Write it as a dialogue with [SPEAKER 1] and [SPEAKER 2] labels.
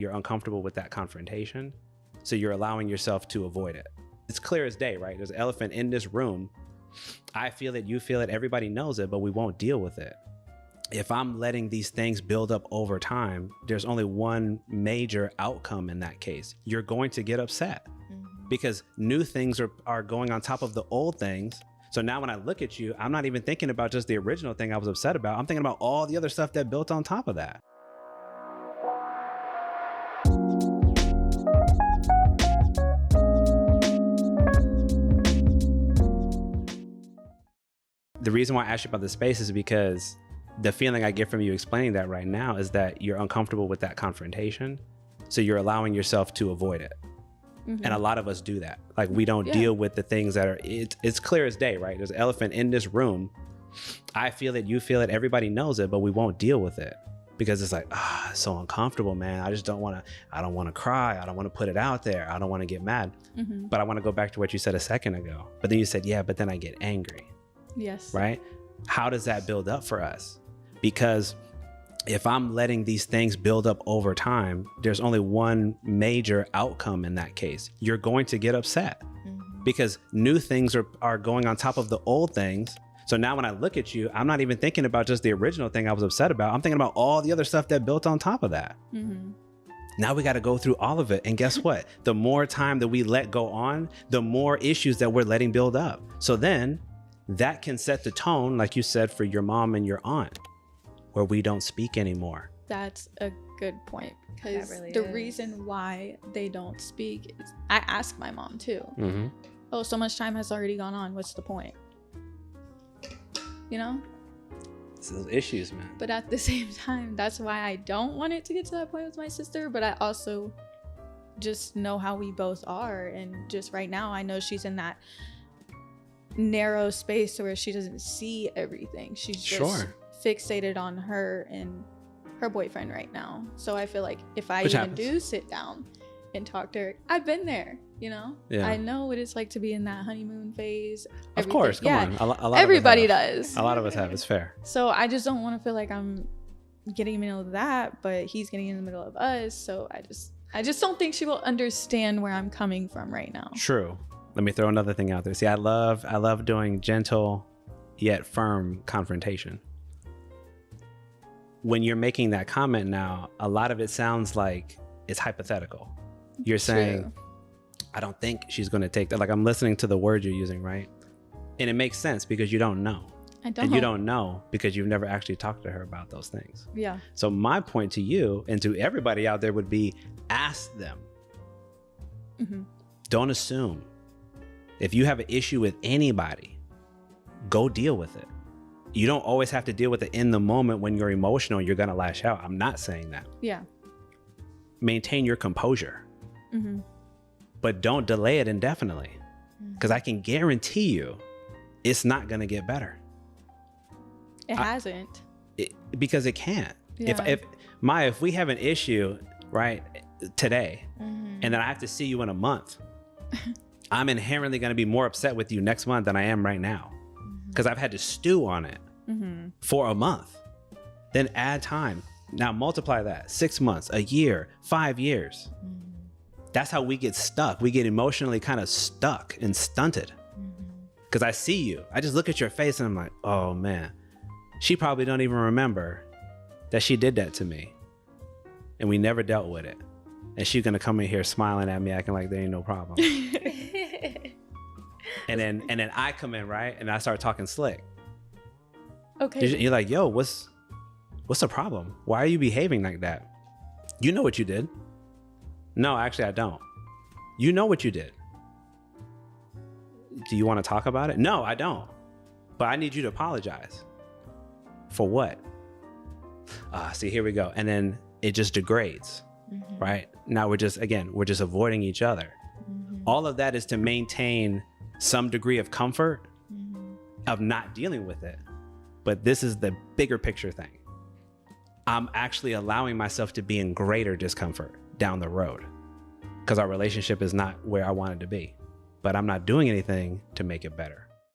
[SPEAKER 1] You're uncomfortable with that confrontation, so you're allowing yourself to avoid it. It's clear as day, right? There's an elephant in this room. I feel it, you feel it, everybody knows it, but we won't deal with it. If I'm letting these things build up over time, there's only one major outcome in that case. You're going to get upset because new things are going on top of the old things. So now when I look at you, I'm not even thinking about just the original thing I was upset about. I'm thinking about all the other stuff that built on top of that. The reason why I asked you about the space is because the feeling I get from you explaining that right now is that you're uncomfortable with that confrontation. So you're allowing yourself to avoid it. And a lot of us do that. Like we don't deal with the things that are, it's clear as day, right? There's an elephant in this room. I feel it, you feel it, everybody knows it, but we won't deal with it because it's like, it's so uncomfortable, man. I just don't want to, I don't want to cry. I don't want to put it out there. I don't want to get mad. But I want to go back to what you said a second ago. But then you said, yeah, but then I get angry.
[SPEAKER 2] Yes.
[SPEAKER 1] Right? How does that build up for us? Because if I'm letting these things build up over time, there's only one major outcome in that case. You're going to get upset because new things are going on top of the old things. So now when I look at you, I'm not even thinking about just the original thing I was upset about. I'm thinking about all the other stuff that built on top of that. Now we got to go through all of it. And guess what? The more time that we let go on, the more issues that we're letting build up. So then that can set the tone, like you said, for your mom and your aunt, where we don't speak anymore.
[SPEAKER 2] That's a good point, because
[SPEAKER 3] really
[SPEAKER 2] the
[SPEAKER 3] is.
[SPEAKER 2] reason why they don't speak is, I ask my mom too. Oh, so much time has already gone on. What's the point? You know?
[SPEAKER 1] It's those issues, man.
[SPEAKER 2] But at the same time, that's why I don't want it to get to that point with my sister. But I also just know how we both are. And just right now, I know she's in that narrow space where she doesn't see everything. She's just fixated on her and her boyfriend right now. So I feel like if I do sit down and talk to her, I've been there, you know? I know what it's like to be in that honeymoon phase.
[SPEAKER 1] Of course, come on. A lot
[SPEAKER 2] everybody does.
[SPEAKER 1] A lot of us have. It's fair.
[SPEAKER 2] So I just don't want to feel like I'm getting in the middle of that, but he's getting in the middle of us. So I just don't think she will understand where I'm coming from right now.
[SPEAKER 1] True. Let me throw another thing out there. See, I love doing gentle yet firm confrontation. When you're making that comment now, a lot of it sounds like it's hypothetical. You're saying, I don't think she's going to take that. Like I'm listening to the word you're using, right? And it makes sense because you don't know.
[SPEAKER 2] I don't.
[SPEAKER 1] And you don't know because you've never actually talked to her about those things.
[SPEAKER 2] Yeah.
[SPEAKER 1] So my point to you and to everybody out there would be, ask them. Don't assume. If you have an issue with anybody, go deal with it. You don't always have to deal with it in the moment when you're emotional, you're going to lash out. I'm not saying that.
[SPEAKER 2] Yeah.
[SPEAKER 1] Maintain your composure, but don't delay it indefinitely, because I can guarantee you it's not going to get better.
[SPEAKER 2] It hasn't.
[SPEAKER 1] Because it can't.
[SPEAKER 2] Yeah.
[SPEAKER 1] If we have an issue, right, today, and then I have to see you in a month, I'm inherently going to be more upset with you next month than I am right now, because I've had to stew on it for a month. Then add time. Now multiply that 6 months, a year, 5 years. That's how we get stuck. We get emotionally kind of stuck and stunted. Because I see you. I just look at your face and I'm like, oh man, she probably don't even remember that she did that to me. And we never dealt with it. And she's going to come in here smiling at me, acting like there ain't no problem. And then I come in, right? And I start talking slick.
[SPEAKER 2] Okay.
[SPEAKER 1] You're like, yo, what's the problem? Why are you behaving like that? You know what you did. No, actually, I don't. You know what you did. Do you want to talk about it? No, I don't. But I need you to apologize. For what? See, here we go. And then it just degrades, right? Now we're just avoiding each other. All of that is to maintain some degree of comfort of not dealing with it. But this is the bigger picture thing. I'm actually allowing myself to be in greater discomfort down the road because our relationship is not where I want it to be, but I'm not doing anything to make it better.